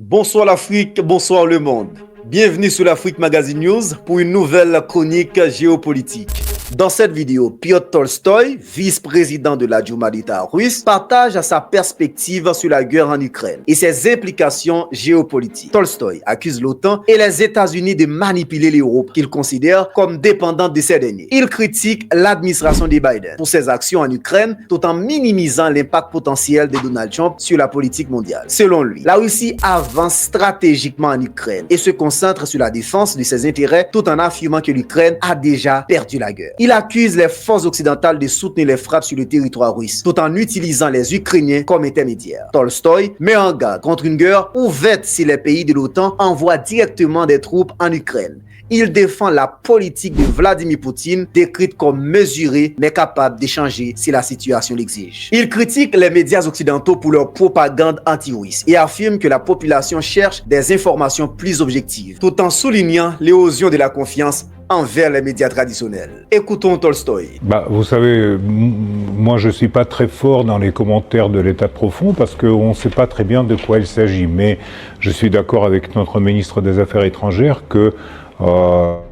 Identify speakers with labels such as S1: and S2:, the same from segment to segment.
S1: Bonsoir l'Afrique, bonsoir le monde. Bienvenue sur l'Afrique Magazine News pour une nouvelle chronique géopolitique. Dans cette vidéo, Piotr Tolstoï, vice-président de la Douma d'État russe, partage sa perspective sur la guerre en Ukraine et ses implications géopolitiques. Tolstoï accuse l'OTAN et les États-Unis de manipuler l'Europe qu'il considère comme dépendante de ces derniers. Il critique l'administration de Biden pour ses actions en Ukraine tout en minimisant l'impact potentiel de Donald Trump sur la politique mondiale. Selon lui, la Russie avance stratégiquement en Ukraine et se concentre sur la défense de ses intérêts tout en affirmant que l'Ukraine a déjà perdu la guerre. Il accuse les forces occidentales de soutenir les frappes sur le territoire russe, tout en utilisant les Ukrainiens comme intermédiaires. Tolstoï met en garde contre une guerre ouverte si les pays de l'OTAN envoient directement des troupes en Ukraine. Il défend la politique de Vladimir Poutine, décrite comme mesurée, mais capable de changer si la situation l'exige. Il critique les médias occidentaux pour leur propagande anti-russe et affirme que la population cherche des informations plus objectives, tout en soulignant l'érosion de la confiance envers les médias traditionnels. Écoutons Tolstoï.
S2: Vous savez, moi je ne suis pas très fort dans les commentaires de l'État profond parce qu'on ne sait pas très bien de quoi il s'agit, mais je suis d'accord avec notre ministre des Affaires étrangères que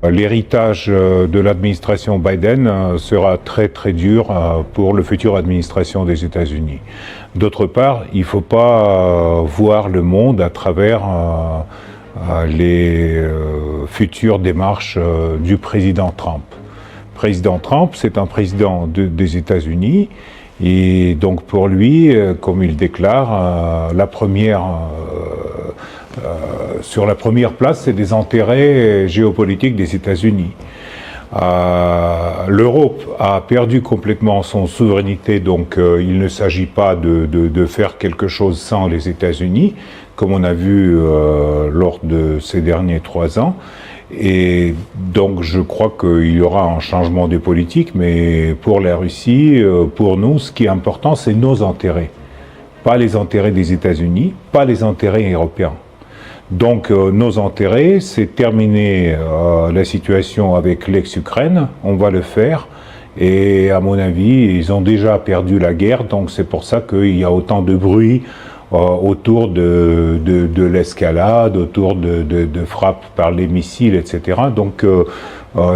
S2: l'héritage de l'administration Biden sera très très dur pour la future administration des États-Unis. D'autre part, il ne faut pas voir le monde à travers les futures démarches du président Trump. Le président Trump, c'est un président des États-Unis et donc pour lui, comme il déclare, sur la première place, c'est des intérêts géopolitiques des États-Unis. L'Europe a perdu complètement son souveraineté, donc il ne s'agit pas de faire quelque chose sans les États-Unis, comme on a vu lors de ces derniers 3 ans. Et donc je crois qu'il y aura un changement de politique, mais pour la Russie, pour nous, ce qui est important, c'est nos intérêts. Pas les intérêts des États-Unis, pas les intérêts européens. Donc nos intérêts, c'est terminer la situation avec l'ex-Ukraine, on va le faire, et à mon avis, ils ont déjà perdu la guerre, donc c'est pour ça qu'il y a autant de bruit autour de l'escalade, autour de frappes par les missiles, etc. Donc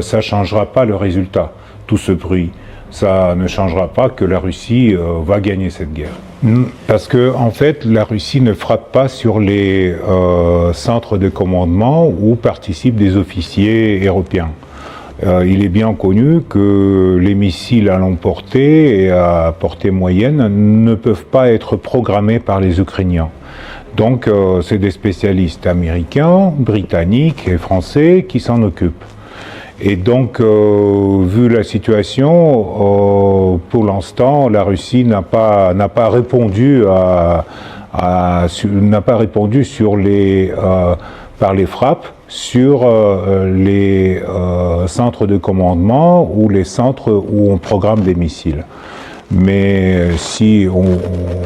S2: ça ne changera pas le résultat, tout ce bruit. Ça ne changera pas que la Russie va gagner cette guerre. Parce que, en fait, la Russie ne frappe pas sur les centres de commandement où participent des officiers européens. Il est bien connu que les missiles à longue portée et à portée moyenne ne peuvent pas être programmés par les Ukrainiens. Donc, c'est des spécialistes américains, britanniques et français qui s'en occupent. Et donc, vu la situation, pour l'instant, la Russie n'a pas répondu sur par les frappes sur les centres de commandement ou les centres où on programme des missiles. Mais si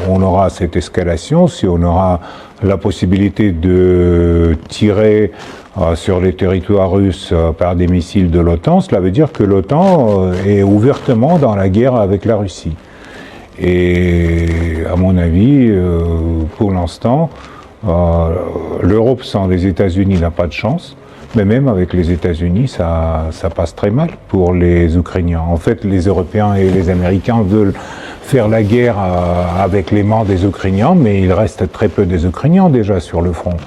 S2: on aura cette escalation, si on aura la possibilité de tirer sur les territoires russes par des missiles de l'OTAN, cela veut dire que l'OTAN est ouvertement dans la guerre avec la Russie. Et à mon avis, pour l'instant, l'Europe sans les États-Unis n'a pas de chance, mais même avec les États-Unis, ça passe très mal pour les Ukrainiens. En fait, les Européens et les Américains veulent faire la guerre avec les mains des Ukrainiens, mais il reste très peu des Ukrainiens déjà sur le front,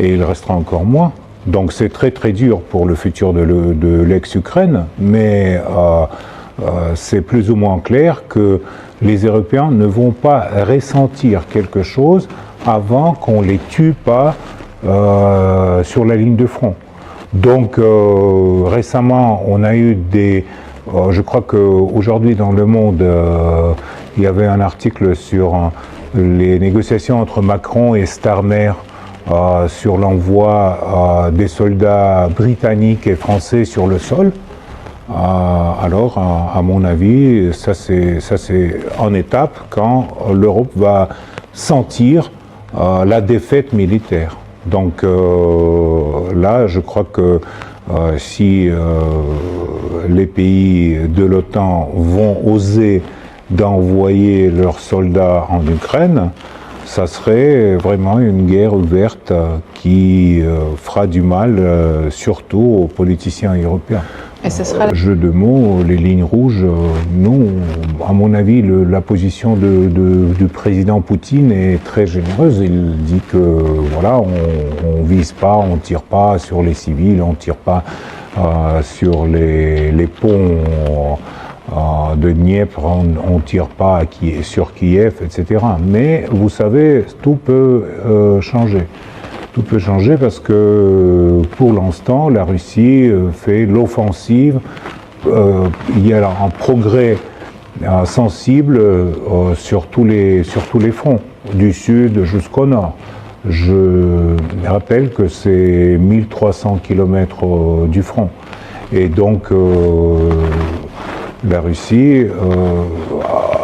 S2: et il restera encore moins. Donc c'est très très dur pour le futur de l'ex-Ukraine, mais c'est plus ou moins clair que les Européens ne vont pas ressentir quelque chose avant qu'on les tue pas sur la ligne de front. Donc récemment, on a eu je crois qu'aujourd'hui dans Le Monde, il y avait un article sur les négociations entre Macron et Starmer sur l'envoi des soldats britanniques et français sur le sol. Alors, à mon avis, ça c'est en étape quand l'Europe va sentir la défaite militaire. Donc là, je crois que si les pays de l'OTAN vont oser d'envoyer leurs soldats en Ukraine, ça serait vraiment une guerre ouverte qui fera du mal surtout aux politiciens européens.
S3: Et ce sera...
S2: Jeu de mots, les lignes rouges, nous, à mon avis, la position du président Poutine est très généreuse. Il dit que voilà, on vise pas, on tire pas sur les civils, on tire pas sur les ponts de Dniepr, on tire pas sur Kiev, etc. Mais vous savez, tout peut changer. Tout peut changer parce que pour l'instant, la Russie fait l'offensive. Il y a un progrès sensible sur tous les fronts, du sud jusqu'au nord. Je rappelle que c'est 1300 km du front. Et donc, la Russie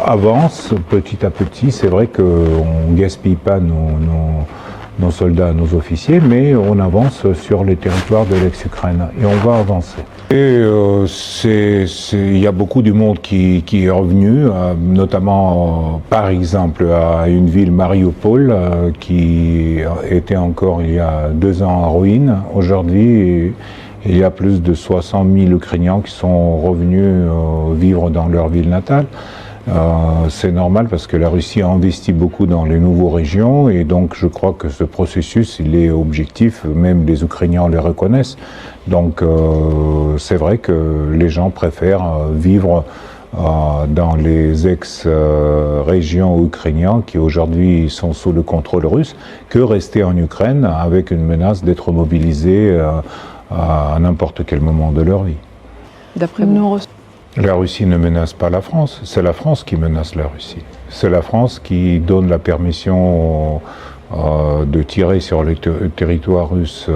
S2: avance petit à petit. C'est vrai qu'on ne gaspille pas nos soldats, nos officiers, mais on avance sur les territoires de l'ex-Ukraine et on va avancer. Et il y a beaucoup du monde qui est revenu, notamment par exemple à une ville Mariupol qui était encore il y a 2 ans en ruine. Aujourd'hui, il y a plus de 60 000 Ukrainiens qui sont revenus vivre dans leur ville natale. C'est normal parce que la Russie a investi beaucoup dans les nouvelles régions et donc je crois que ce processus il est objectif, même les Ukrainiens le reconnaissent. Donc c'est vrai que les gens préfèrent vivre dans les ex-régions ukrainiennes qui aujourd'hui sont sous le contrôle russe que rester en Ukraine avec une menace d'être mobilisés à n'importe quel moment de leur vie.
S3: D'après vous,
S2: la Russie ne menace pas la France, c'est la France qui menace la Russie. C'est la France qui donne la permission de tirer sur le territoire russe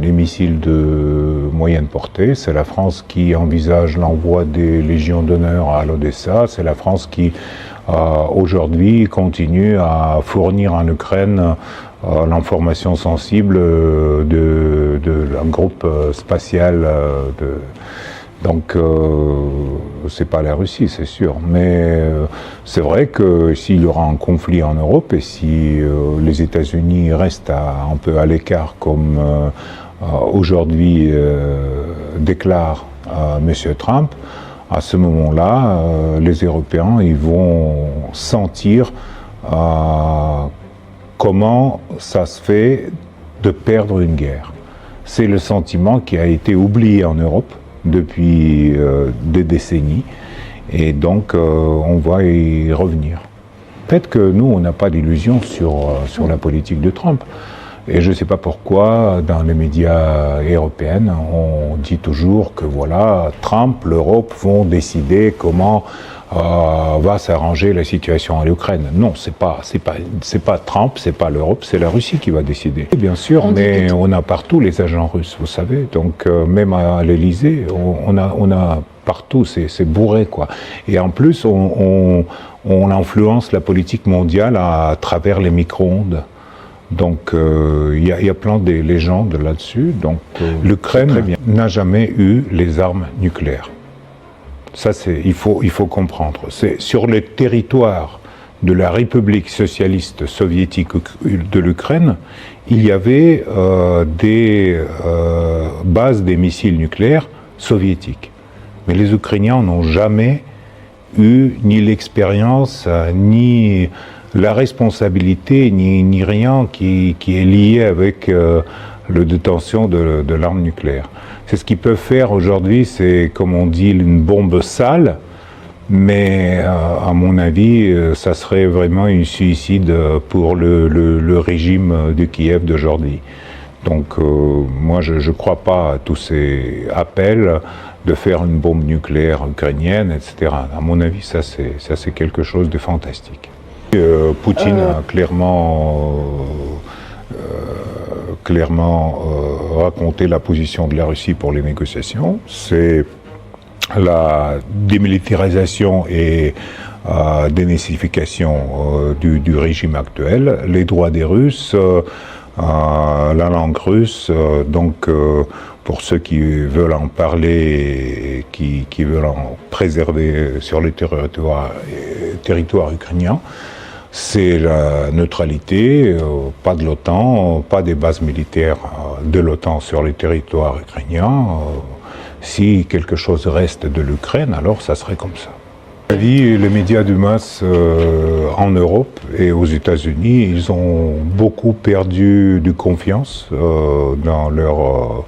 S2: des missiles de moyenne portée. C'est la France qui envisage l'envoi des légions d'honneur à l'Odessa. C'est la France qui, aujourd'hui, continue à fournir en Ukraine l'information sensible d'un groupe spatial Donc, c'est pas la Russie, c'est sûr. Mais c'est vrai que s'il y aura un conflit en Europe et si les États-Unis restent un peu à l'écart, comme aujourd'hui déclare M. Trump, à ce moment-là, les Européens ils vont sentir comment ça se fait de perdre une guerre. C'est le sentiment qui a été oublié en Europe depuis des décennies, et donc on va y revenir. Peut-être que nous, on n'a pas d'illusion sur la politique de Trump. Et je ne sais pas pourquoi, dans les médias européens, on dit toujours que voilà, Trump, l'Europe vont décider comment va s'arranger la situation en Ukraine. Non, c'est pas Trump, c'est pas l'Europe, c'est la Russie qui va décider. Bien sûr, mais on a partout les agents russes, vous savez. Donc même à l'Élysée, on a partout, c'est bourré quoi. Et en plus, on influence la politique mondiale à travers les micro-ondes. Donc il y a plein de légendes là-dessus. Donc l'Ukraine n'a jamais eu les armes nucléaires. Ça, il faut comprendre. C'est sur le territoire de la République socialiste soviétique de l'Ukraine, il y avait des bases des missiles nucléaires soviétiques. Mais les Ukrainiens n'ont jamais eu ni l'expérience, ni la responsabilité, ni rien qui est lié avec la détention de l'arme nucléaire. C'est ce qu'ils peuvent faire aujourd'hui, c'est comme on dit une bombe sale, mais à mon avis, ça serait vraiment un suicide pour le régime de Kiev d'aujourd'hui. Donc moi je ne crois pas à tous ces appels de faire une bombe nucléaire ukrainienne, etc. À mon avis, ça c'est quelque chose de fantastique. Poutine a clairement raconté la position de la Russie pour les négociations. C'est la démilitarisation et dénazification du régime actuel, les droits des Russes, la langue russe, donc pour ceux qui veulent en parler et qui veulent en préserver sur les territoires ukrainiens, c'est la neutralité, pas de l'OTAN, pas des bases militaires de l'OTAN sur les territoires ukrainiens. Si quelque chose reste de l'Ukraine, alors ça serait comme ça. Les médias de masse en Europe et aux États-Unis, ils ont beaucoup perdu de confiance dans leur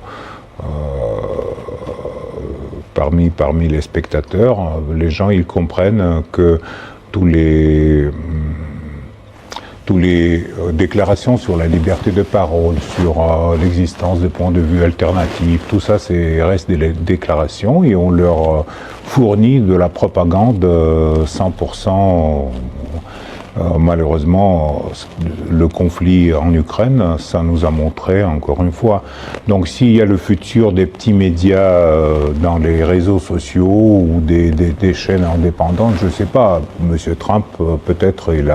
S2: parmi les spectateurs. Les gens, ils comprennent que tous les déclarations sur la liberté de parole, sur l'existence de points de vue alternatifs, tout ça, reste des déclarations et on leur fournit de la propagande 100%. Malheureusement, le conflit en Ukraine, ça nous a montré encore une fois. Donc s'il y a le futur des petits médias dans les réseaux sociaux ou des chaînes indépendantes, je ne sais pas. Monsieur Trump, peut-être, il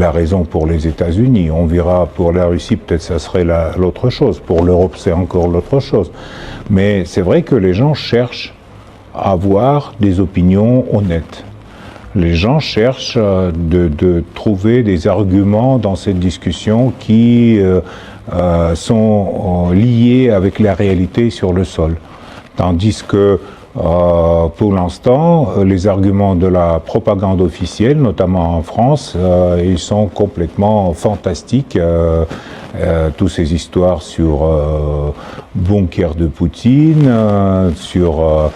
S2: a raison pour les États-Unis. On verra pour la Russie, peut-être ça serait l'autre chose. Pour l'Europe, c'est encore l'autre chose. Mais c'est vrai que les gens cherchent à avoir des opinions honnêtes. Les gens cherchent de trouver des arguments dans cette discussion qui sont liés avec la réalité sur le sol. Tandis que pour l'instant, les arguments de la propagande officielle, notamment en France, ils sont complètement fantastiques. Toutes ces histoires sur bunker de Poutine, sur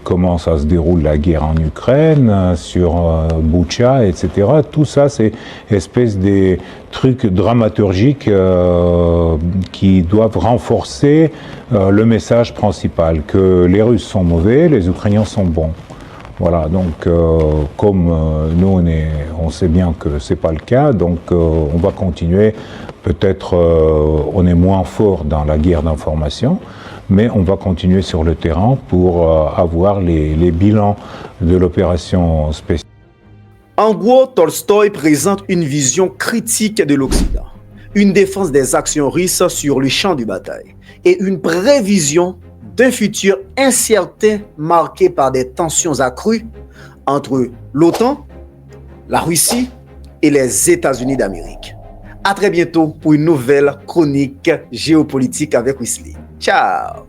S2: comment ça se déroule la guerre en Ukraine, sur Boutcha, etc. Tout ça, c'est espèce des trucs dramaturgiques qui doivent renforcer le message principal, que les Russes sont mauvais, les Ukrainiens sont bons. Voilà, donc comme nous on sait bien que c'est pas le cas, donc on va continuer. Peut-être on est moins fort dans la guerre d'information, mais on va continuer sur le terrain pour avoir les bilans de l'opération spéciale.
S1: En gros, Tolstoï présente une vision critique de l'Occident, une défense des actions russes sur le champ de bataille et une prévision d'un futur incertain marqué par des tensions accrues entre l'OTAN, la Russie et les États-Unis d'Amérique. À très bientôt pour une nouvelle chronique géopolitique avec Wesley. Ciao!